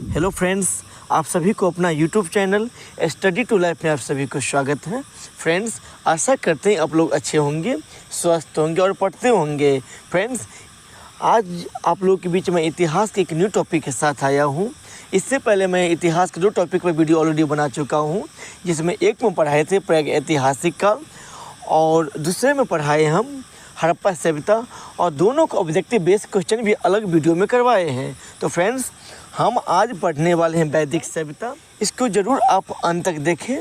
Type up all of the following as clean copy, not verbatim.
Hello friends, आप सभी को अपना YouTube channel study to life में आप सभी को स्वागत है। फ्रेंड्स, आशा करते हैं आप लोग अच्छे होंगे, स्वस्थ होंगे और पढ़ते होंगे। फ्रेंड्स, आज आप लोग के बीच में इतिहास के एक न्यू टॉपिक के साथ आया हूँ। इससे पहले मैं इतिहास के 2 टॉपिक पर वीडियो ऑलरेडी बना चुका हूँ, जिसमें एक में पढ़ाए थे प्रागैतिहासिक काल और दूसरे में पढ़ाए हम हड़प्पा सभ्यता, और दोनों को ऑब्जेक्टिव बेस्ड क्वेश्चन भी अलग वीडियो में करवाए हैं। तो फ्रेंड्स, हम आज पढ़ने वाले हैं वैदिक सभ्यता। इसको ज़रूर आप अंत तक देखें।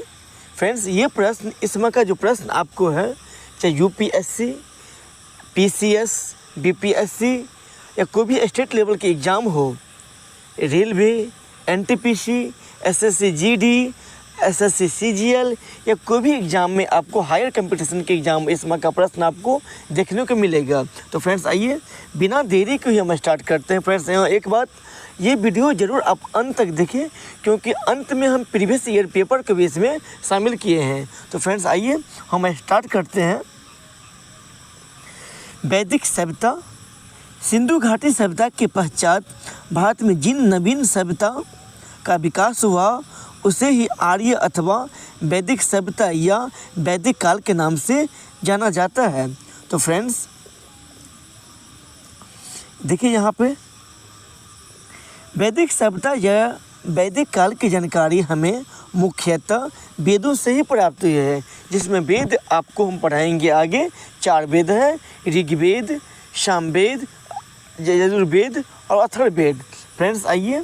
फ्रेंड्स, ये प्रश्न, इसमें का जो प्रश्न आपको है, चाहे यूपीएससी, पीसीएस, बीपीएससी या कोई भी स्टेट लेवल के एग्ज़ाम हो, railway, NTPC, SSC GD, SSC CGL या कोई भी एग्ज़ाम में आपको हायर कंपटीशन के एग्ज़ाम इसमें का प्रश्न आपको देखने को मिलेगा। तो फ्रेंड्स, आइए बिना देरी के ही हम स्टार्ट करते हैं। फ्रेंड्स, यहाँ एक बात, ये वीडियो ज़रूर आप अंत तक देखें, क्योंकि अंत में हम प्रीवियस ईयर पेपर के बेस में शामिल किए हैं। तो फ्रेंड्स, आइए हम स्टार्ट करते हैं। वैदिक सभ्यता। सिंधु घाटी सभ्यता के पश्चात भारत में जिन नवीन सभ्यता का विकास हुआ उसे ही आर्य अथवा वैदिक सभ्यता या वैदिक काल के नाम से जाना जाता है। तो फ्रेंड्स, देखिए यहाँ पे वैदिक सभ्यता या वैदिक काल की जानकारी हमें मुख्यतः वेदों से ही प्राप्त हुई है, जिसमें वेद आपको हम पढ़ाएंगे आगे। 4 वेद हैं, ऋग्वेद, सामवेद, यजुर्वेद और अथर्ववेद। फ्रेंड्स, आइए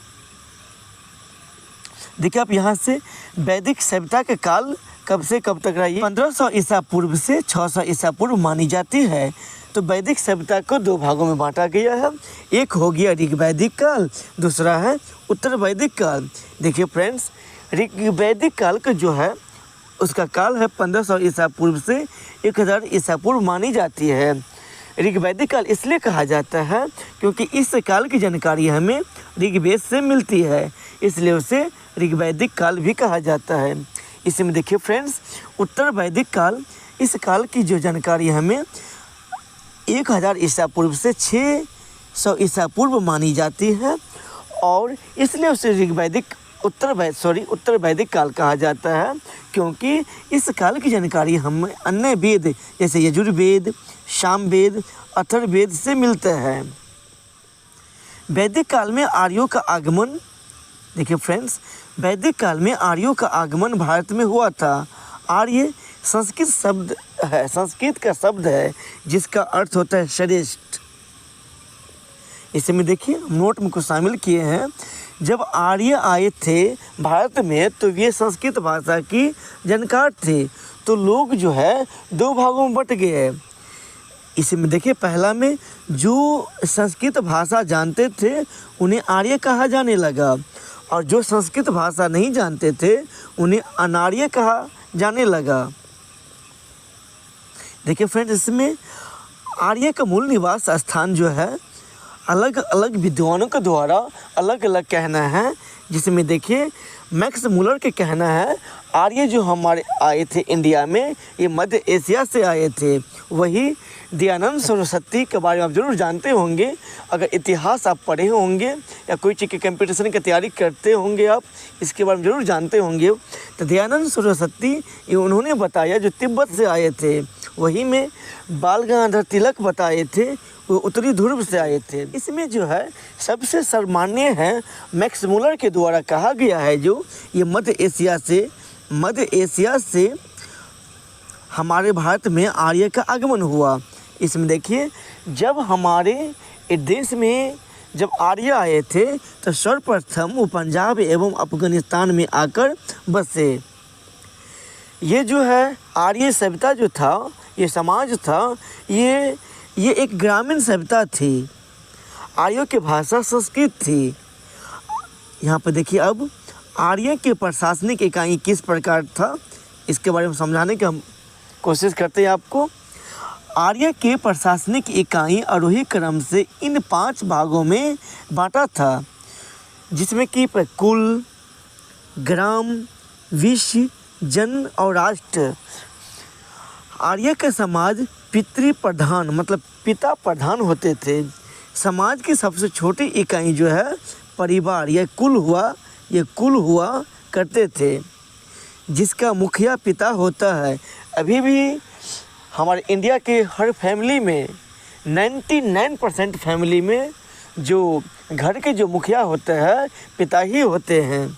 देखिए आप यहाँ से वैदिक सभ्यता का काल कब से कब तक रहा है। 1500 ईसा पूर्व से 600 ईसा पूर्व मानी जाती है। तो वैदिक सभ्यता को 2 भागों में बांटा गया है। एक हो गया ऋग्वैदिक काल, दूसरा है उत्तर वैदिक काल। देखिए फ्रेंड्स, ऋग्वैदिक काल का जो है उसका काल है 1500 ईसा पूर्व से 1000 ईसा पूर्व मानी जाती है। ऋग्वैदिक काल इसलिए कहा जाता है क्योंकि इस काल की जानकारी हमें ऋग्वेद से मिलती है, इसलिए उसे ऋग्वैदिक काल भी कहा जाता है। इसमें देखिए फ्रेंड्स, उत्तर वैदिक काल, इस काल की जो जानकारी हमें 1000 ईसा पूर्व से 600 ईसा पूर्व मानी जाती है, और इसलिए उसे ऋग्वैदिक उत्तर वैदिक काल कहा जाता है, क्योंकि इस काल की जानकारी हमें अन्य वेद जैसे यजुर्वेद, सामवेद, अथर्ववेद से मिलता है। वैदिक काल में आर्यों का आगमन। देखिए फ्रेंड्स, वैदिक काल में आर्यों का आगमन भारत में हुआ था। आर्य संस्कृत शब्द है, संस्कृत का शब्द है जिसका अर्थ होता है श्रेष्ठ। इसमें देखिए नोट में कुछ शामिल किए हैं। जब आर्य आए थे भारत में तो ये संस्कृत भाषा की जानकार थे, तो लोग जो है 2 भागों में बट गए। इसमें देखिए पहला में जो संस्कृत भाषा जानते थे उन्हें आर्य कहा जाने लगा, और जो संस्कृत भाषा नहीं जानते थे उन्हें अनार्य कहा जाने लगा। देखिए फ्रेंड्स, इसमें आर्य का मूल निवास स्थान जो है अलग अलग विद्वानों के द्वारा अलग अलग कहना है। जिसमें देखिए मैक्स मुलर के कहना है आर्य जो हमारे आए थे इंडिया में, ये मध्य एशिया से आए थे। वही दयानंद सरस्वती के बारे में आप जरूर जानते होंगे, अगर इतिहास आप पढ़े होंगे या कोई चीज़ के कंपटीशन की तैयारी करते होंगे, आप इसके बारे में जरूर जानते होंगे। तो दयानंद सरस्वती ये उन्होंने बताया जो तिब्बत से आए थे। वही में बाल गंगाधर तिलक बताए थे, वो उत्तरी ध्रुव से आए थे। इसमें जो है सबसे सर्वमान्य है मैक्स मुलर के द्वारा कहा गया है जो ये मध्य एशिया से हमारे भारत में आर्य का आगमन हुआ। इसमें देखिए जब हमारे देश में जब आर्य आए थे तो सर्वप्रथम वो पंजाब एवं अफगानिस्तान में आकर बसे। ये जो है आर्य सभ्यता जो था, ये समाज था, ये एक ग्रामीण सभ्यता थी। आर्यों की भाषा संस्कृत थी। यहाँ पर देखिए अब आर्य के प्रशासनिक इकाई किस प्रकार था, इसके बारे में समझाने की हम कोशिश करते हैं आपको। आर्य के प्रशासनिक इकाई आरोही क्रम से इन 5 भागों में बांटा था, जिसमें कि कुल, ग्राम, विश्व, जन और राष्ट्र। आर्य का समाज पितृ प्रधान मतलब पिता प्रधान होते थे। समाज की सबसे छोटी इकाई जो है परिवार ये कुल हुआ करते थे, जिसका मुखिया पिता होता है। अभी भी हमारे इंडिया के हर फैमिली में 99% फैमिली में जो घर के जो मुखिया होते हैं पिता ही होते हैं,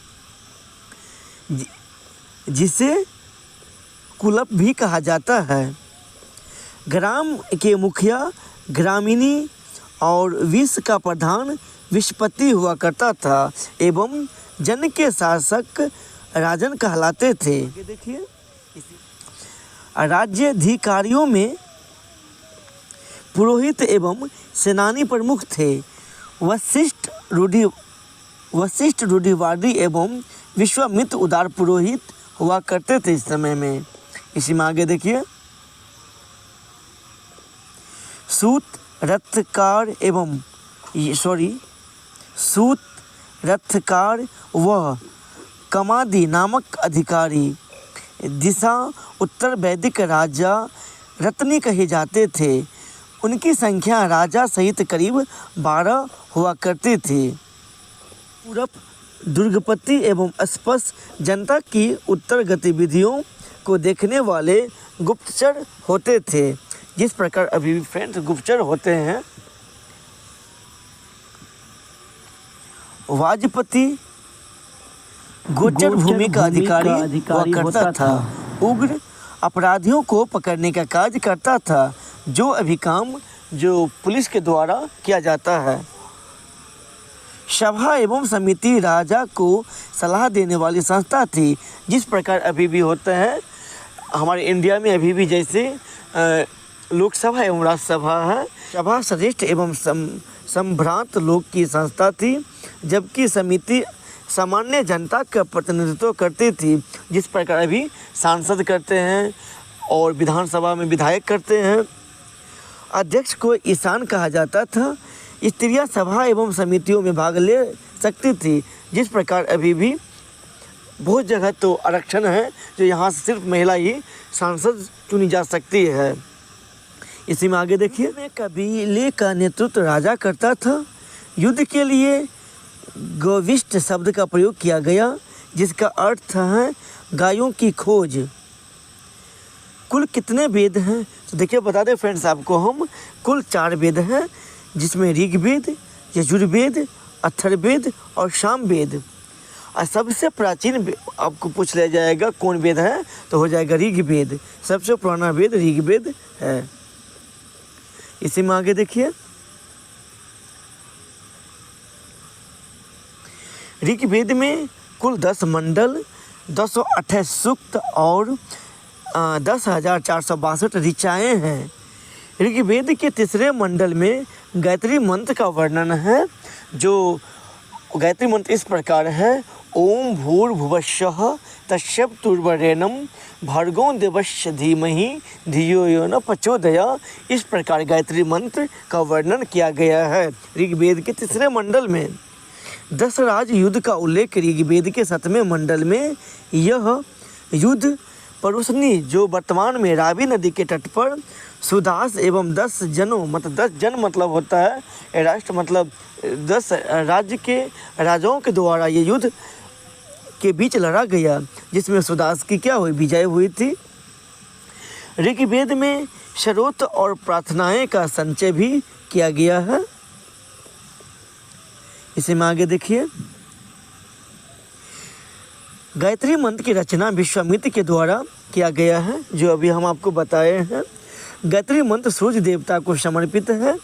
जिसे कुलप भी कहा जाता है। ग्राम के मुखिया ग्रामीणी और विश्व का प्रधान विश्वपति हुआ करता था एवं जन के शासक राजन कहलाते थे। देखिए राज्याधिकारियों में पुरोहित एवं सेनानी प्रमुख थे। वशिष्ठ रूढ़िवादी एवं विश्वामित्र उदार पुरोहित हुआ करते थे इस समय में। इसी में आगे देखिए सूत रथकार व कमादी नामक अधिकारी दिशा उत्तर वैदिक राजा रत्नी कहे जाते थे। उनकी संख्या राजा सहित करीब 12 हुआ करती थी। पूरब दुर्गपति एवं स्पष्ट जनता की उत्तर गतिविधियों को देखने वाले गुप्तचर होते थे। जिस प्रकार अभी भी फ्रेंड्स गुप्तचर होते हैं। वाजपति गोचर भूमि का अधिकारी हुआ करता था। उग्र अपराधियों को पकड़ने का कार्य करता था, जो अभी काम जो पुलिस के द्वारा किया जाता है। सभा एवं समिति राजा को सलाह देने वाली संस्था थी। जिस प्रकार अभी भी होते हैं हमारे इंडिया में, अभी भी जैसे लोकसभा एवं राज्यसभा है। सभा श्रेष्ठ एवं संभ्रांत लोग की संस्था थी, जबकि समिति सामान्य जनता का प्रतिनिधित्व करती थी। जिस प्रकार अभी सांसद करते हैं और विधानसभा में विधायक करते हैं। अध्यक्ष को ईशान कहा जाता था। स्त्रियां सभा एवं समितियों में भाग ले सकती थी। जिस प्रकार अभी भी बहुत जगह तो आरक्षण है, जो यहाँ से सिर्फ महिला ही सांसद चुनी जा सकती है। इसी में आगे देखिए कबीले का नेतृत्व राजा करता था। युद्ध के लिए गोविष्ट शब्द का प्रयोग किया गया, जिसका अर्थ है गायों की खोज। कुल कितने वेद हैं तो देखिए बता दें फ्रेंड्स आपको हम, कुल 4 वेद हैं, जिसमें ऋग्वेद, यजुर्वेद, अथर्ववेद और सामवेद। और सबसे प्राचीन आपको पूछ लिया जाएगा कौन वेद है तो हो जाएगा ऋग्वेद। सबसे पुराना वेद ऋग्वेद है। इसी में आगे देखिए ऋग्वेद में कुल 10 मंडल, 228 सूक्त और 10,462 ऋचाएँ हैं। ऋग्वेद के तीसरे मंडल में गायत्री मंत्र का वर्णन है। जो गायत्री मंत्र इस प्रकार है, ओम भूर्भुवस्सुः तत्सवितुर्वरेण्यं भर्गो देवस्य धीमहि धियो यो न प्रचोदयात्। इस प्रकार गायत्री मंत्र का वर्णन किया गया है ऋग्वेद के तीसरे मंडल में। 10 राज युद्ध का उल्लेख ऋग्वेद के 7वें मंडल में। यह युद्ध परुशनी जो वर्तमान में रावी नदी के तट पर सुदास एवं 10 जनों मतलब 10 जन मतलब होता है राष्ट्र, मतलब 10 राज्य के राजाओं के द्वारा ये युद्ध के बीच लड़ा गया, जिसमें सुदास की क्या हुई विजय हुई थी। ऋग्वेद में शरोत और प्रार्थनाएं का संचय भी किया गया है। इसे में आगे देखिए गायत्री मंत्र की रचना विश्वामित्र के द्वारा किया गया है, जो अभी हम आपको बताए हैं। गायत्री मंत्र सूर्य देवता को समर्पित है।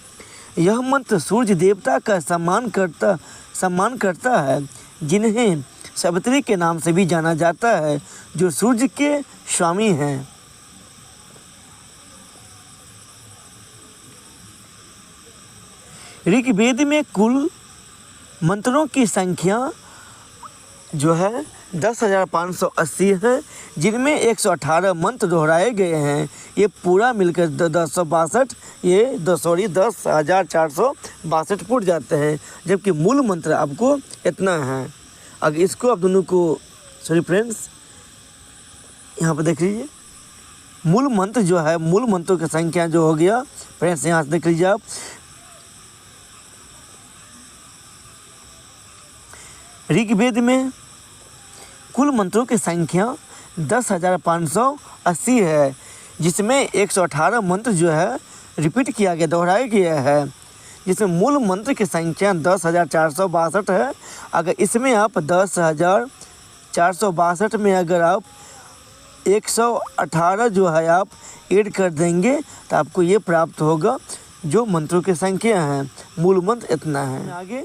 यह मंत्र सूर्य देवता का सम्मान करता है, जिन्हें सावित्री के नाम से भी जाना जाता है, जो सूर्य के स्वामी हैं। ऋग्वेद में कुल मंत्रों की संख्या जो है 10,580 है, जिनमें 118 मंत्र दोहराए गए हैं। ये पूरा मिलकर 10,462 10,462 फुट जाते हैं, जबकि मूल मंत्र आपको इतना है। अगर इसको आप दोनों को सॉरी फ्रेंड्स यहाँ पर देख लीजिए, मूल मंत्र जो है, मूल मंत्रों की संख्या जो हो गया फ्रेंड्स यहाँ से देख लीजिए आप ऋग्वेद में कुल मंत्रों की संख्या 10,580 है, जिसमें 118 मंत्र जो है रिपीट किया गया, दोहराया गया है, जिसमें मूल मंत्र की संख्या 10,462 है। अगर इसमें आप 10,462 में अगर आप 118 जो है आप ऐड कर देंगे तो आपको ये प्राप्त होगा जो मंत्रों की संख्या है। मूल मंत्र इतना है। आगे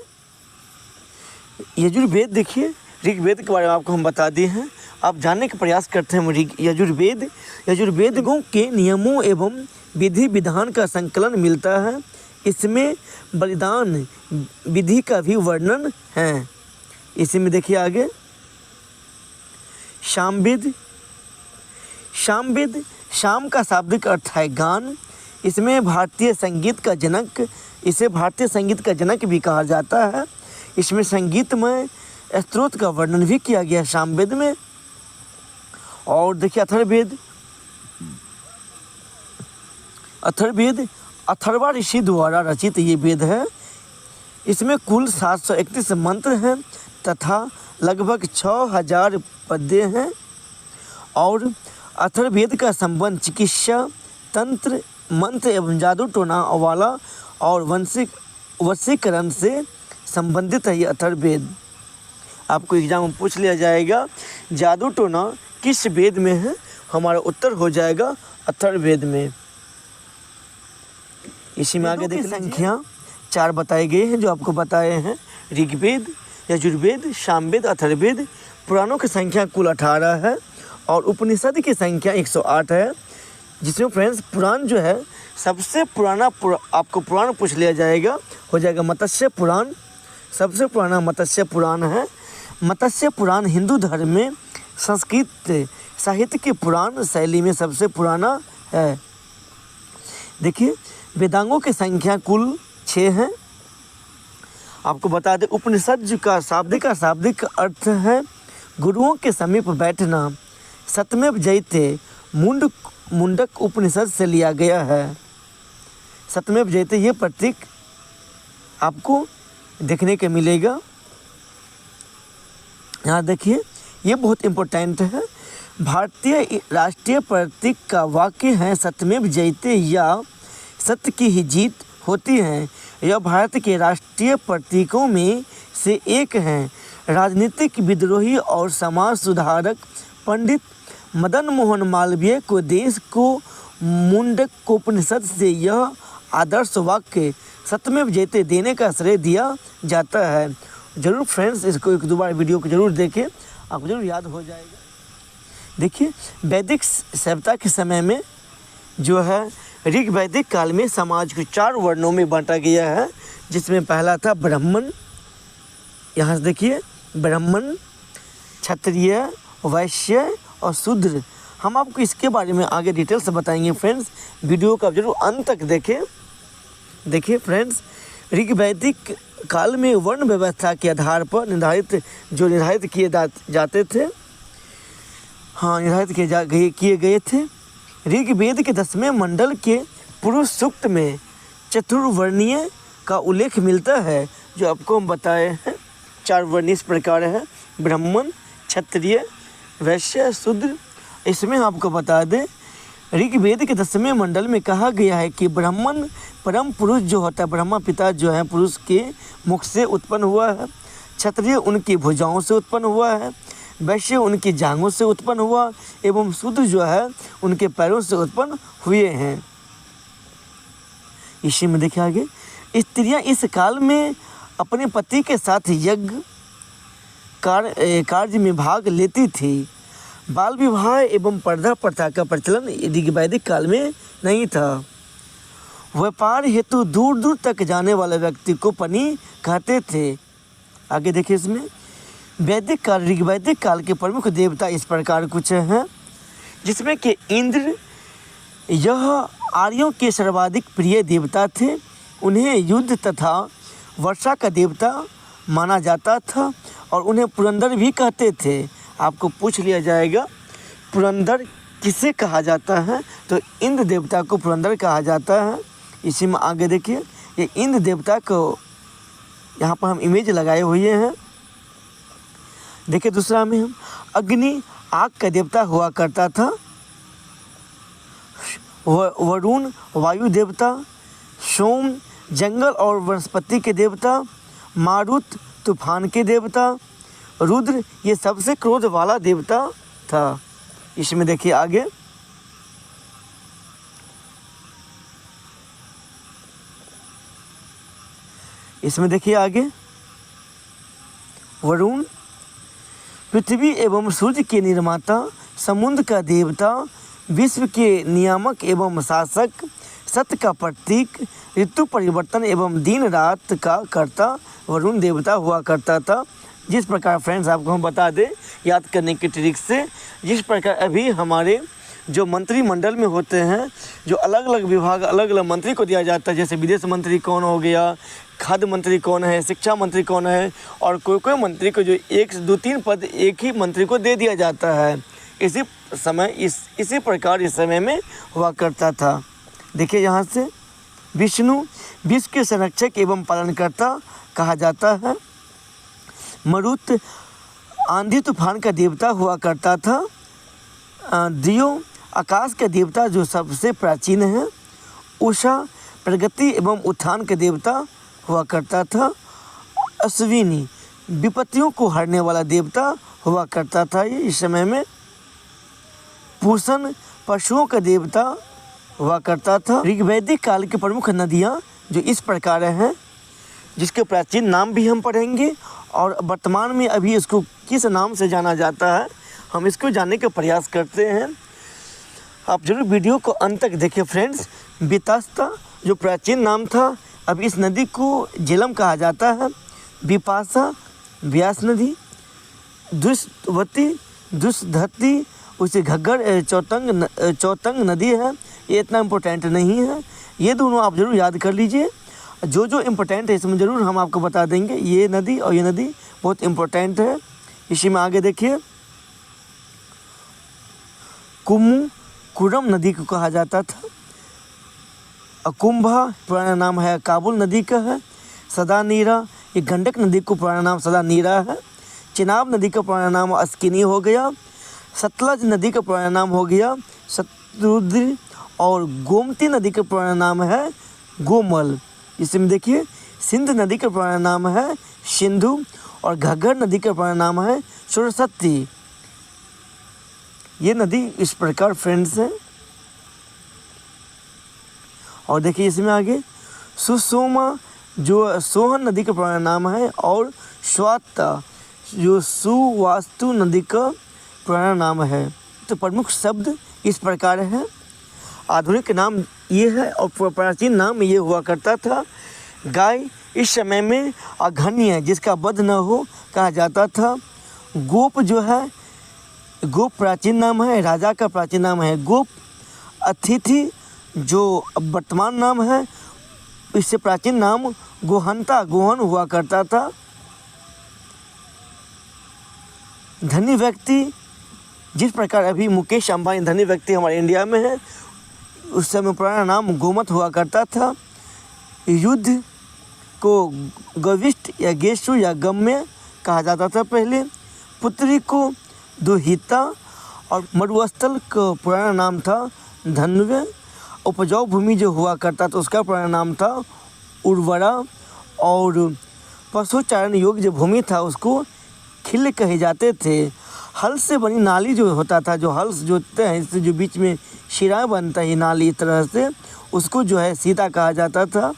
यजुर्वेद देखिए, ऋग्वेद के बारे में आपको हम बता दिए हैं। आप जानने का प्रयास करते हैं यजुर्वेदों के नियमों एवं विधि विधान का संकलन मिलता है। इसमें बलिदान विधि का भी वर्णन है। इसी में देखिए आगे सामवेद। शाम का शाब्दिक अर्थ है गान। इसमें भारतीय संगीत का जनक, इसे भारतीय संगीत का जनक भी कहा जाता है। इसमें संगीतमय स्तोत्र का वर्णन भी किया गया है सामवेद में। और देखिए अथर्ववेद अथर्वा ऋषि द्वारा रचित ये वेद है। इसमें कुल 731 मंत्र हैं तथा लगभग 6000 पद्य हैं। और अथर्ववेद का संबंध चिकित्सा, तंत्र, मंत्र एवं जादू टोना वाला और वशीकरण से संबंधित है। ये अथर्ववेद आपको एग्जाम में पूछ लिया जाएगा, जादू टोना किस वेद में है, हमारा उत्तर हो जाएगा अथर्ववेद में। इसी में आगे देखिए संख्या 4 बताए गए हैं जो आपको बताए हैं, ऋग्वेद, यजुर्वेद, सामवेद, अथर्ववेद। पुराणों की संख्या कुल 18 है और उपनिषद की संख्या 108 है। जिसमें फ्रेंड्स पुराण जो है सबसे पुराना आपको पुराण पूछ लिया जाएगा, हो जाएगा मत्स्य पुराण। सबसे पुराना मत्स्य पुराण है। मत्स्य पुराण हिंदू धर्म में संस्कृत साहित्य के पुराण शैली में सबसे पुराना है। देखिए वेदांगों की संख्या कुल 6 है। आपको बता दें उपनिषद का शाब्दिक अर्थ है गुरुओं के समीप बैठना। सत्यमेव जयते मुंडक उपनिषद से लिया गया है। सत्यमेव जयते ये प्रतीक आपको देखने को मिलेगा। यहाँ देखिए ये बहुत इम्पोर्टेंट है। भारतीय राष्ट्रीय प्रतीक का वाक्य है सत्यमेव जयते या सत्य की ही जीत होती है। यह भारत के राष्ट्रीय प्रतीकों में से एक है। राजनीतिक विद्रोही और समाज सुधारक पंडित मदन मोहन मालवीय को देश को मुंडकोपनिषद से यह आदर्श वाक्य सत्यमेव जयते देने का श्रेय दिया जाता है। जरूर फ्रेंड्स इसको 1-2 बार वीडियो को जरूर देखें, आपको जरूर याद हो जाएगा। देखिए वैदिक सभ्यता के समय में जो है ऋग्वैदिक काल में समाज को 4 वर्णों में बांटा गया है। जिसमें पहला था ब्राह्मण, यहाँ से देखिए ब्राह्मण, क्षत्रिय, वैश्य और शूद्र। हम आपको इसके बारे में आगे डिटेल से बताएंगे फ्रेंड्स, वीडियो का जरूर अंत तक देखें। देखिए फ्रेंड्स ऋग्वैदिक काल में वर्ण व्यवस्था के आधार पर निर्धारित किए जाते थे, निर्धारित किए गए थे। ऋग्वेद के 10वें मंडल के पुरुष सूक्त में चतुर्वर्णीय का उल्लेख मिलता है, जो आपको हम बताए हैं। 4 वर्ण इस प्रकार है, ब्राह्मण, क्षत्रिय, वैश्य, शूद्र। इसमें आपको बता दें ऋग्वेद के 10वें मंडल में कहा गया है कि ब्राह्मण परम पुरुष जो होता है, ब्रह्मा पिता जो है पुरुष के मुख से उत्पन्न हुआ है। क्षत्रिय उनकी भुजाओं से उत्पन्न हुआ है। वैश्य उनकी जांघों से उत्पन्न हुआ एवं शूद्र जो है उनके पैरों से उत्पन्न हुए हैं। इसी में देखिए आगे स्त्रियां इस काल में अपने पति के साथ यज्ञ कार्य में भाग लेती थी। बाल विवाह एवं पर्दा प्रथा का प्रचलन ऋग्वैदिक काल में नहीं था। व्यापार हेतु दूर दूर तक जाने वाले व्यक्ति को पनी कहते थे। आगे देखिए इसमें वैदिक काल ऋग्वैदिक काल के प्रमुख देवता इस प्रकार कुछ हैं, जिसमें कि इंद्र यह आर्यों के सर्वाधिक प्रिय देवता थे। उन्हें युद्ध तथा वर्षा का देवता माना जाता था और उन्हें पुरंदर भी कहते थे। आपको पूछ लिया जाएगा पुरंदर किसे कहा जाता है, तो इंद्र देवता को पुरंदर कहा जाता है। इसी में आगे देखिए ये इंद्र देवता को यहाँ पर हम इमेज लगाए हुए हैं। देखिए दूसरा में हम अग्नि आग का देवता हुआ करता था, वरुण वायु देवता, सोम जंगल और वनस्पति के देवता, मारुत तूफान के देवता, रुद्र ये सबसे क्रोध वाला देवता था। इसमें देखिए आगे वरुण पृथ्वी एवं सूर्य के निर्माता, समुद्र का देवता, विश्व के नियामक एवं शासक, सत्य का प्रतीक, ऋतु परिवर्तन एवं दिन रात का कर्ता वरुण देवता हुआ करता था। जिस प्रकार फ्रेंड्स आपको हम बता दें याद करने की ट्रिक से, जिस प्रकार अभी हमारे जो मंत्रिमंडल में होते हैं, जो अलग अलग विभाग अलग अलग मंत्री को दिया जाता है, जैसे विदेश मंत्री कौन हो गया, खाद्य मंत्री कौन है, शिक्षा मंत्री कौन है, और कोई कोई मंत्री को जो 1 2 3 पद एक ही मंत्री को दे दिया जाता है, इसी प्रकार इस समय में हुआ करता था। देखिए यहाँ से विष्णु विश्व के संरक्षक एवं पालनकर्ता कहा जाता है। मरुत आंधी तूफान का देवता हुआ करता था। दियो आकाश का देवता जो सबसे प्राचीन है। उषा प्रगति एवं उत्थान का देवता हुआ करता था। अश्विनी विपत्तियों को हरने वाला देवता हुआ करता था ये इस समय में। पूषण पशुओं का देवता हुआ करता था। ऋग्वैदिक काल की प्रमुख नदियाँ जो इस प्रकार हैं, जिसके प्राचीन नाम भी हम पढ़ेंगे और वर्तमान में अभी इसको किस नाम से जाना जाता है हम इसको जानने का प्रयास करते हैं। आप जरूर वीडियो को अंत तक देखिए फ्रेंड्स। वितस्ता जो प्राचीन नाम था, अब इस नदी को झेलम कहा जाता है। विपाशा व्यास नदी। दुष्वती दुष्धती उसे घग्गर चौतंग नदी है। ये इतना इम्पोर्टेंट नहीं है, ये दोनों आप जरूर याद कर लीजिए। जो जो इम्पोर्टेंट है इसमें ज़रूर हम आपको बता देंगे। ये नदी और ये नदी बहुत इम्पोर्टेंट है। इसी में आगे देखिए कुरम नदी को कहा जाता था। अकुंभा पुराना नाम है काबुल नदी का है। सदा नीरा ये गंडक नदी को पुराना नाम सदा नीरा है। चिनाब नदी का पुराना नाम अस्किनी हो गया। सतलज नदी का पुराना नाम हो गया शत्रुद्र। और गोमती नदी का पुराना नाम है गोमल। इसमें देखिए सिंध नदी का पुराना नाम है सिंधु। और घग्गर नदी का पुराना नाम है सरस्वती। ये नदी इस प्रकार फ्रेंड्स है। और देखिए इसमें आगे सुषमा जो सोहन नदी का पुराना नाम है। और स्वाता जो सुवास्तु नदी का पुराना नाम है। तो प्रमुख शब्द इस प्रकार है। आधुनिक नाम ये है और प्राचीन नाम ये हुआ करता था। गाय इस समय में अघन्य जिसका वध न हो कहा जाता था। गोप जो है गोप प्राचीन नाम है, राजा का प्राचीन नाम है गोप। अतिथि जो वर्तमान नाम है, इससे प्राचीन नाम गोहंता गोहन हुआ करता था। धनी व्यक्ति जिस प्रकार अभी मुकेश अंबानी धनी व्यक्ति हमारे इंडिया में है, उस समय पुराना नाम गोमत हुआ करता था। युद्ध को गविष्ठ या गेशु या गम्य कहा जाता था पहले। पुत्री को दुहिता। और मरुस्थल का पुराना नाम था धन्व्य। उपजाऊ भूमि जो हुआ करता था उसका पुराना नाम था उर्वरा। और पशुचारण योग्य जो भूमि था उसको खिल कहे जाते थे। हल से बनी नाली जो होता था, जो हल जोतते हैं इससे जो बीच में शिरा बनता है नाली इस तरह से, उसको जो है सीता कहा जाता था।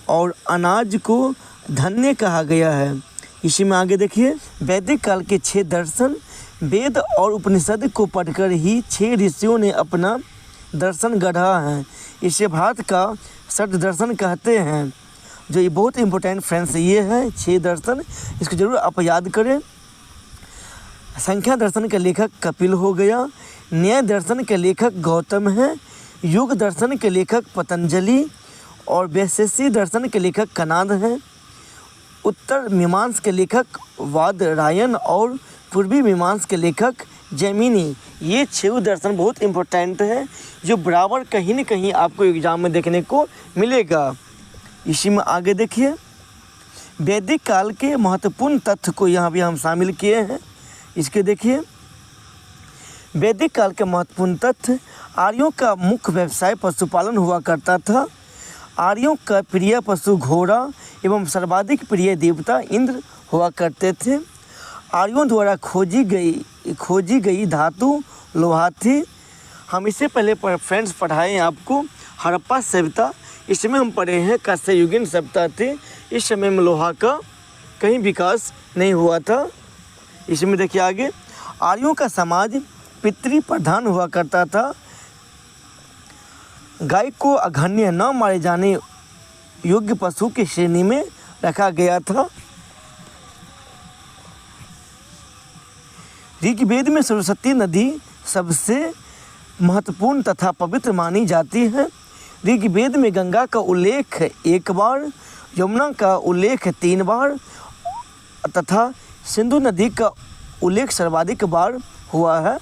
और अनाज को धन्य कहा गया है। इसी में आगे देखिए वैदिक काल के 6 दर्शन। वेद और उपनिषद को पढ़कर ही 6 ऋषियों ने अपना दर्शन गढ़ा है। इसे भारत का षट दर्शन कहते हैं। जो ये बहुत इंपॉर्टेंट फ्रेंड्स ये है 6 दर्शन, इसको जरूर आप याद करें। संख्या दर्शन के लेखक कपिल हो गया। न्याय दर्शन के लेखक गौतम है। युग दर्शन के लेखक पतंजलि। और वैशेषिक दर्शन के लेखक कनाद हैं। उत्तर मीमांस के लेखक वादरायण। और पूर्वी मीमांस के लेखक जैमिनी। ये 6 दर्शन बहुत इंपॉर्टेंट है, जो बराबर कहीं न कहीं आपको एग्जाम में देखने को मिलेगा। इसी में आगे देखिए वैदिक काल के महत्वपूर्ण तथ्य को यहाँ भी हम शामिल किए हैं। इसके देखिए, वैदिक काल के महत्वपूर्ण तथ्य। आर्यों का मुख्य व्यवसाय पशुपालन हुआ करता था। आर्यों का प्रिय पशु घोड़ा एवं सर्वाधिक प्रिय देवता इंद्र हुआ करते थे। आर्यों द्वारा खोजी गई धातु लोहा थी। हम इससे पहले फ्रेंड्स पढ़ाए हैं आपको हड़प्पा सभ्यता। इसमें हम पढ़े हैं कांस्ययुगीन सभ्यता थी। इस समय में लोहा का कहीं विकास नहीं हुआ था। इसमें देखिए आगे, आर्यों का समाज पितृ प्रधान हुआ करता था। गाय को अघन्य न मारे जाने योग्य पशु की श्रेणी में रखा गया था। ऋग्वेद में सरस्वती नदी सबसे महत्वपूर्ण तथा पवित्र मानी जाती है। ऋग्वेद में गंगा का उल्लेख 1 बार, यमुना का उल्लेख 3 बार तथा सिंधु नदी का उल्लेख सर्वाधिक बार हुआ है।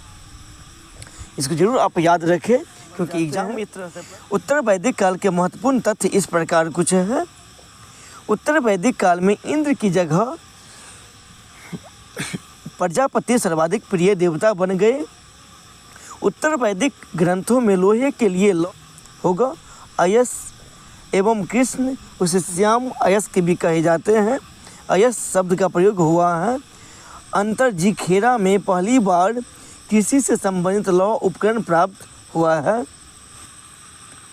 इसको जरूर आप याद रखें क्योंकि एग्जाम में इस तरह से। उत्तर वैदिक काल के महत्वपूर्ण तथ्य इस प्रकार कुछ है। उत्तर वैदिक काल में इंद्र की जगह प्रजापति सर्वाधिक प्रिय देवता बन गए। उत्तर वैदिक ग्रंथों में लोहे के लिए होगा अयस एवं कृष्ण उसे श्याम अयस के भी कहे जाते हैं। अयस शब्द का प्रयोग हुआ है। अंतर्जीखेरा में पहली बार कृषि से संबंधित लौह उपकरण प्राप्त हुआ है।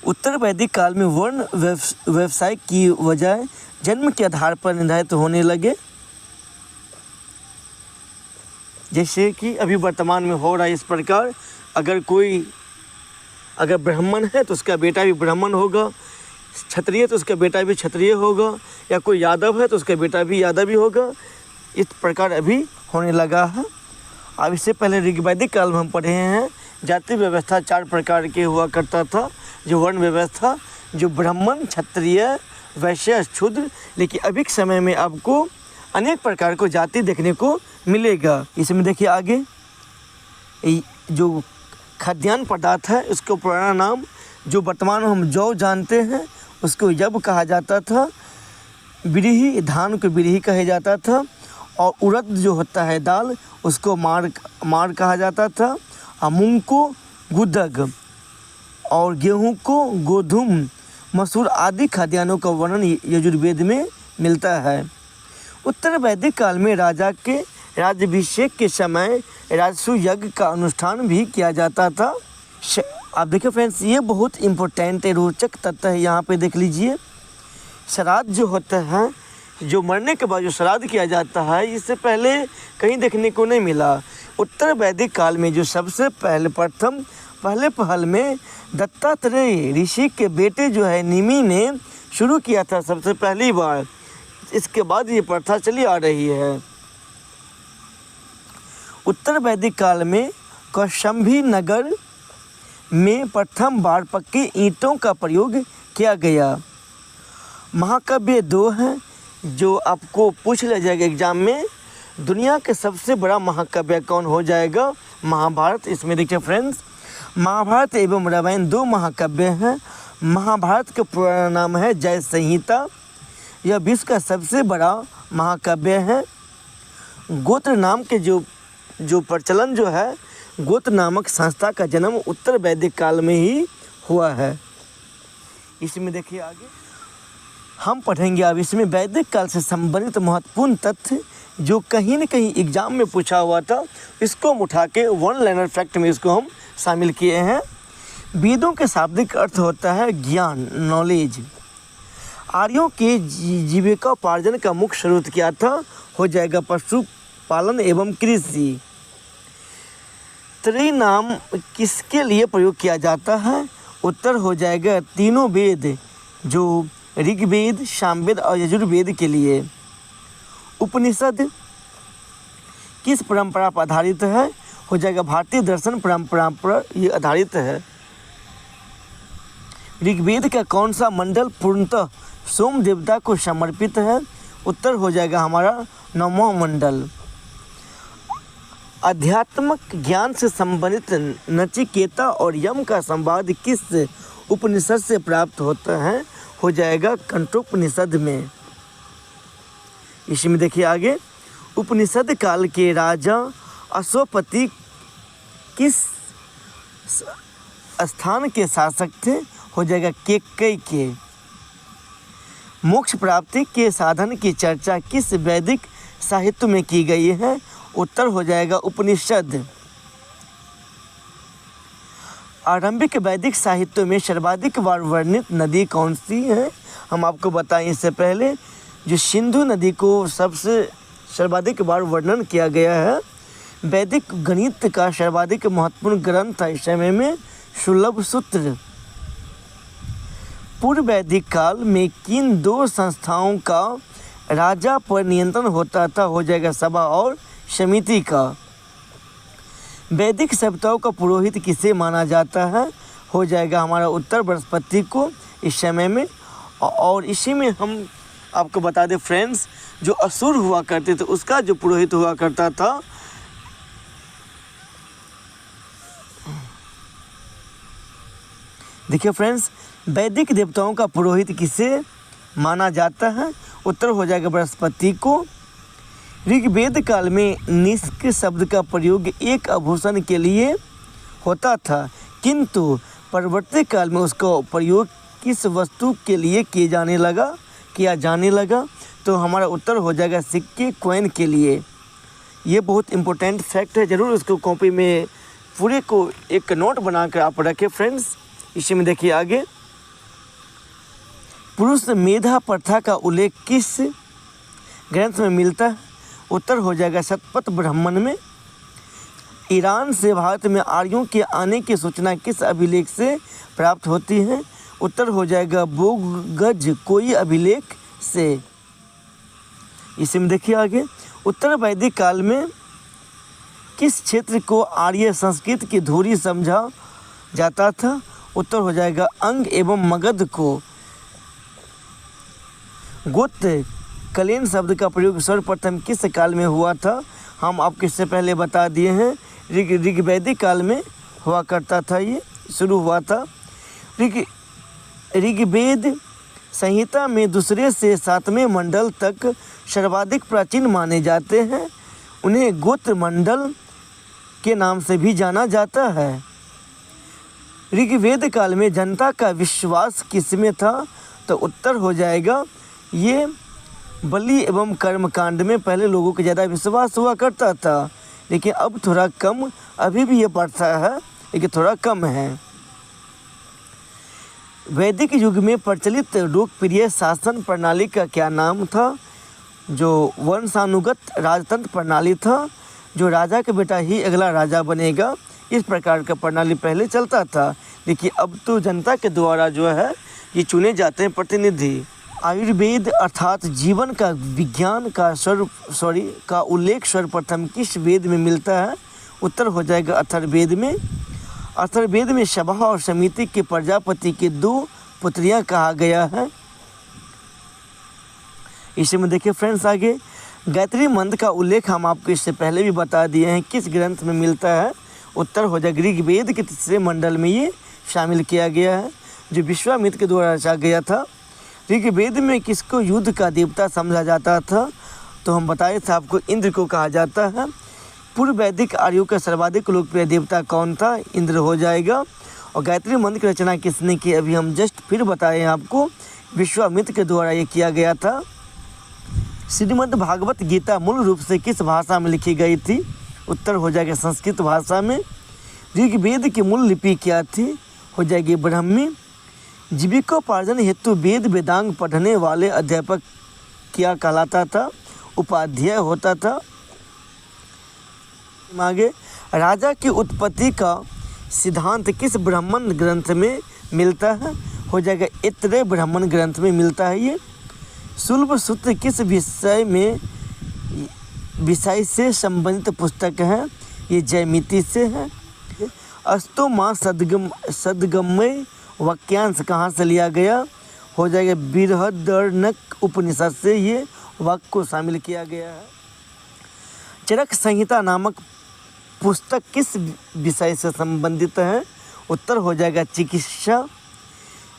उत्तर वैदिक काल में वर्ण व्यवसाय की वजह जन्म के आधार पर निर्धारित होने लगे, जैसे कि अभी वर्तमान में हो रहा है। इस प्रकार अगर ब्राह्मण है तो उसका बेटा भी ब्राह्मण होगा, क्षत्रिय तो उसका बेटा भी क्षत्रिय होगा, या कोई यादव है तो उसका बेटा भी यादव ही होगा। इस प्रकार अभी होने लगा है। अब इससे पहले ऋग्वैदिक काल में हम पढ़े हैं जाति व्यवस्था 4 प्रकार के हुआ करता था। जो वर्ण व्यवस्था, जो ब्राह्मण, क्षत्रिय, वैश्य, शूद्र। लेकिन अभी के समय में आपको अनेक प्रकार को जाति देखने को मिलेगा। इसमें देखिए आगे, जो खाद्यान्न पदार्थ है उसको पुराना नाम, जो वर्तमान में हम जौ जानते हैं उसको यब कहा जाता था। बिरही, धान को बिरही कहा जाता था। और उड़द जो होता है दाल, उसको मार कहा जाता था। और मूंग को गुदग और गेहूं को गोधूम, मसूर आदि खाद्यान्नों का वर्णन यजुर्वेद में मिलता है। उत्तर वैदिक काल में राजा के राज्याभिषेक के समय राजसू यज्ञ का अनुष्ठान भी किया जाता था। आप देखिए फ्रेंड्स, ये बहुत इम्पोर्टेंट है, रोचक तथ्य है। यहाँ पे देख लीजिए, श्राद्ध जो होता है, जो मरने के बाद जो श्राद्ध किया जाता है, इससे पहले कहीं देखने को नहीं मिला। उत्तर वैदिक काल में जो सबसे पहले पहल में दत्तात्रेय ऋषि के बेटे जो है निमि ने शुरू किया था सबसे पहली बार। इसके बाद ये प्रथा चली आ रही है। उत्तर वैदिक काल में कौशाम्बी नगर में प्रथम बार पक्की ईंटों का प्रयोग किया गया। महाकाव्य 2 हैं जो आपको पूछ लिया जाएगा एग्जाम में। दुनिया के सबसे बड़ा महाकाव्य कौन हो जाएगा? महाभारत। इसमें देखिए फ्रेंड्स, महाभारत एवं रामायण 2 महाकाव्य हैं। महाभारत का पूरा नाम है जय संहिता। यह विश्व का सबसे बड़ा महाकाव्य है। गोत्र नाम के जो प्रचलन जो है, गोत्र नामक संस्था का जन्म उत्तर वैदिक काल में ही हुआ है। इसमें देखिए आगे हम पढ़ेंगे अब इसमें वैदिक काल से संबंधित महत्वपूर्ण तथ्य जो कहीं न कहीं एग्जाम में पूछा हुआ था। इसको हम उठा के वन लाइनर फैक्ट में इसको हम शामिल किए हैं। वेदों के शाब्दिक अर्थ होता है ज्ञान, नॉलेज। आर्यों के जीविकोपार्जन का मुख्य स्रोत क्या था? हो जाएगा पशुपालन एवं कृषि। त्रय नाम किसके लिए प्रयोग किया जाता है? उत्तर हो जाएगा तीनों वेद, जो ऋग्वेद, सामवेद और यजुर्वेद के लिए। उपनिषद किस परंपरा पर आधारित है? हो जाएगा भारतीय दर्शन परंपरा पर ये आधारित है। ऋग्वेद का कौन सा मंडल पूर्णतः सोम देवता को समर्पित है? उत्तर हो जाएगा हमारा 9वां मंडल। आध्यात्मिक ज्ञान से संबंधित नचिकेता और यम का संवाद किस उपनिषद से प्राप्त होता है? हो जाएगा कठोपनिषद में। इसमें देखिए आगे, उपनिषद काल के राजा अश्वपति किस स्थान के शासक थे? हो जाएगा केकई के। मोक्ष प्राप्ति के साधन की चर्चा किस वैदिक साहित्य में की गई है? उत्तर हो जाएगा उपनिषद। आरंभिक वैदिक साहित्य में सर्वाधिक बार वर्णित नदी कौन सी है? हम आपको बताएं इससे पहले, जो सिंधु नदी को सबसे सर्वाधिक बार वर्णन किया गया है। वैदिक गणित का सर्वाधिक महत्वपूर्ण ग्रंथ था इस समय में सुलभ सूत्र। पूर्व वैदिक काल में किन दो संस्थाओं का राजा पर नियंत्रण होता था? हो जाएगा सभा और समिति का। वैदिक सभ्यताओं का पुरोहित किसे माना जाता है? हो जाएगा हमारा उत्तर बृहस्पति को इस समय में। और इसी में हम आपको बता दें फ्रेंड्स, जो असुर हुआ करते थे उसका जो पुरोहित हुआ करता था, देखिए फ्रेंड्स, वैदिक देवताओं का पुरोहित किसे माना जाता है? उत्तर हो जाएगा बृहस्पति को। ऋग्वेद काल में निष्क शब्द का प्रयोग एक आभूषण के लिए होता था, किंतु परवर्ती काल में उसका प्रयोग किस वस्तु के लिए किया जाने लगा? तो हमारा उत्तर हो जाएगा सिक्के, कॉइन के लिए। ये बहुत इंपॉर्टेंट फैक्ट है, ज़रूर उसको कॉपी में पूरे को एक नोट बनाकर आप रखें फ्रेंड्स। इसी में देखिए आगे, पुरुष मेधा प्रथा का उल्लेख किस ग्रंथ में मिलता है? उत्तर हो जाएगा शतपथ ब्राह्मण में। ईरान से भारत में आर्यों के आने की सूचना किस अभिलेख से प्राप्त होती है? उत्तर हो जाएगा बोगज कोई अभिलेख से। इसी में देखिए आगे, उत्तर वैदिक काल में किस क्षेत्र को आर्य संस्कृति की धुरी समझा जाता था? उत्तर हो जाएगा अंग एवं मगध को। गोत्र कलेन शब्द का प्रयोग सर्वप्रथम किस काल में हुआ था? हम आपको इससे पहले बता दिए हैं, ऋग्वैदिक काल में हुआ करता था, ये शुरू हुआ था। ऋग्वेद संहिता में दूसरे से सातवें मंडल तक सर्वाधिक प्राचीन माने जाते हैं। उन्हें गोत्र मंडल के नाम से भी जाना जाता है। ऋग्वेद काल में जनता का विश्वास किसमें था? तो उत्तर हो जाएगा ये बलि एवं कर्मकांड में पहले लोगों को ज़्यादा विश्वास हुआ करता था, लेकिन अब थोड़ा कम, अभी भी ये प्रथा है लेकिन थोड़ा कम है। वैदिक युग में प्रचलित लोकप्रिय शासन प्रणाली का क्या नाम था? जो वंशानुगत राजतंत्र प्रणाली था, जो राजा का बेटा ही अगला राजा बनेगा, इस प्रकार का प्रणाली पहले चलता था। देखिए अब तो जनता के द्वारा जो है ये चुने जाते हैं प्रतिनिधि। आयुर्वेद अर्थात जीवन का विज्ञान का उल्लेख सर्वप्रथम किस वेद में मिलता है? उत्तर हो जाएगा अथर्ववेद में। अथर्ववेद में सभा और समिति के प्रजापति के दो पुत्रियां कहा गया है। इसी में देखिए फ्रेंड्स आगे, गायत्री मंत्र का उल्लेख हम आपको इससे पहले भी बता दिए हैं, किस ग्रंथ में मिलता है? उत्तर हो जाएगा ऋग्वेद के तीसरे मंडल में ये शामिल किया गया है, जो विश्वामित्र के द्वारा रचा गया था। ऋग्वेद में किसको युद्ध का देवता समझा जाता था? तो हम बताए थे आपको, इंद्र को कहा जाता है। पूर्व वैदिक आर्यों का सर्वाधिक लोकप्रिय देवता कौन था? इंद्र हो जाएगा। और गायत्री मंत्र की रचना किसने की? अभी हम जस्ट फिर बताए हैं आपको, विश्वामित्र के द्वारा ये किया गया था। श्रीमद् भागवत गीता मूल रूप से किस भाषा में लिखी गई थी? उत्तर हो जाएगा संस्कृत भाषा में। ऋग्वेद की मूल लिपि क्या थी? हो जाएगी ब्राह्मी। जीविकोपार्जन हेतु वेद वेदांग पढ़ने वाले अध्यापक क्या कहलाता था? उपाध्याय होता था। आगे, राजा की उत्पत्ति का सिद्धांत किस ब्राह्मण ग्रंथ में मिलता है? हो जाएगा ऐतरेय ब्राह्मण ग्रंथ में मिलता है ये। सुलभ सूत्र किस विषय से संबंधित पुस्तक है? ये जयमिति से है। अस्तो माँ सदगमय वाक्यांश कहाँ से लिया गया? हो जाएगा बृहदारण्यक उपनिषद से ये वाक्य को शामिल किया गया है। चरक संहिता नामक पुस्तक किस विषय से संबंधित है? उत्तर हो जाएगा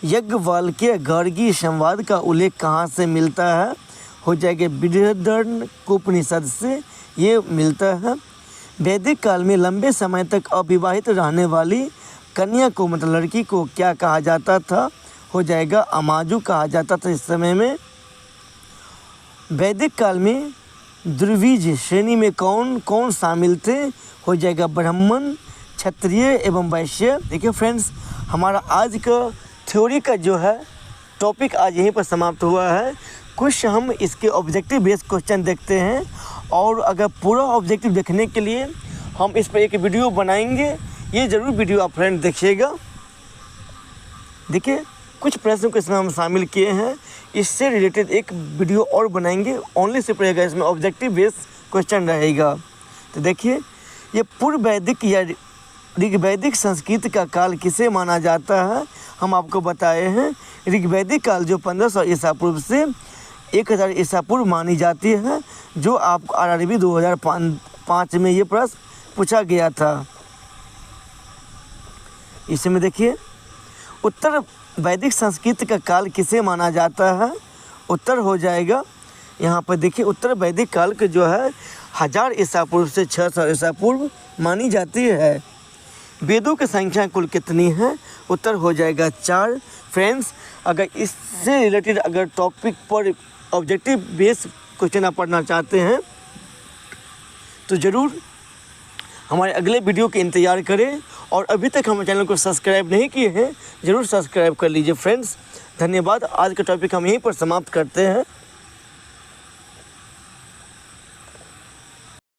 याज्ञवल्क्य गार्गी संवाद का उल्लेख कहाँ से मिलता है? हो जाएगा बृहदारण्यकोपनिषद से ये मिलता है। वैदिक काल में लंबे समय तक अविवाहित रहने वाली कन्या को मतलब लड़की को क्या कहा जाता था, हो जाएगा अमाजु कहा जाता था इस समय में। वैदिक काल में द्विज श्रेणी में कौन कौन शामिल थे, हो जाएगा ब्राह्मण, क्षत्रिय एवं वैश्य। देखिए फ्रेंड्स, हमारा आज का थ्योरी का जो है टॉपिक आज यहीं पर समाप्त हुआ है। कुछ हम इसके ऑब्जेक्टिव बेस्ड क्वेश्चन देखते हैं, और अगर पूरा ऑब्जेक्टिव देखने के लिए हम इस पर एक वीडियो बनाएंगे, ये ज़रूर वीडियो आप फ्रेंड देखिएगा। देखिए कुछ प्रश्नों को इसमें हम शामिल किए हैं, इससे रिलेटेड एक वीडियो और बनाएंगे, ओनली सिर्फ रहेगा इसमें ऑब्जेक्टिव बेस्ड क्वेश्चन रहेगा। तो देखिए, ये पूर्व वैदिक या ऋग्वैदिक संस्कृति का काल किसे माना जाता है, हम आपको बताए हैं। ऋग्वैदिक काल जो 1500 ईसा पूर्व से 1000 ईसा पूर्व मानी जाती है, जो आपको RRB 2005 में ये प्रश्न पूछा गया था। इसमें देखिए, उत्तर वैदिक संस्कृति का काल किसे माना जाता है, उत्तर हो जाएगा यहाँ पर देखिए, उत्तर वैदिक काल के जो है 1000 ईसा पूर्व से 600 ईसा पूर्व मानी जाती है। वेदों की संख्या कुल कितनी है, उत्तर हो जाएगा 4। फ्रेंड्स, अगर इससे रिलेटेड अगर टॉपिक पर ऑब्जेक्टिव बेस्ड क्वेश्चन आप पढ़ना चाहते हैं तो ज़रूर हमारे अगले वीडियो के इंतज़ार करें, और अभी तक हमारे चैनल को सब्सक्राइब नहीं किए हैं ज़रूर सब्सक्राइब कर लीजिए। फ्रेंड्स, धन्यवाद। आज का टॉपिक हम यहीं पर समाप्त करते हैं।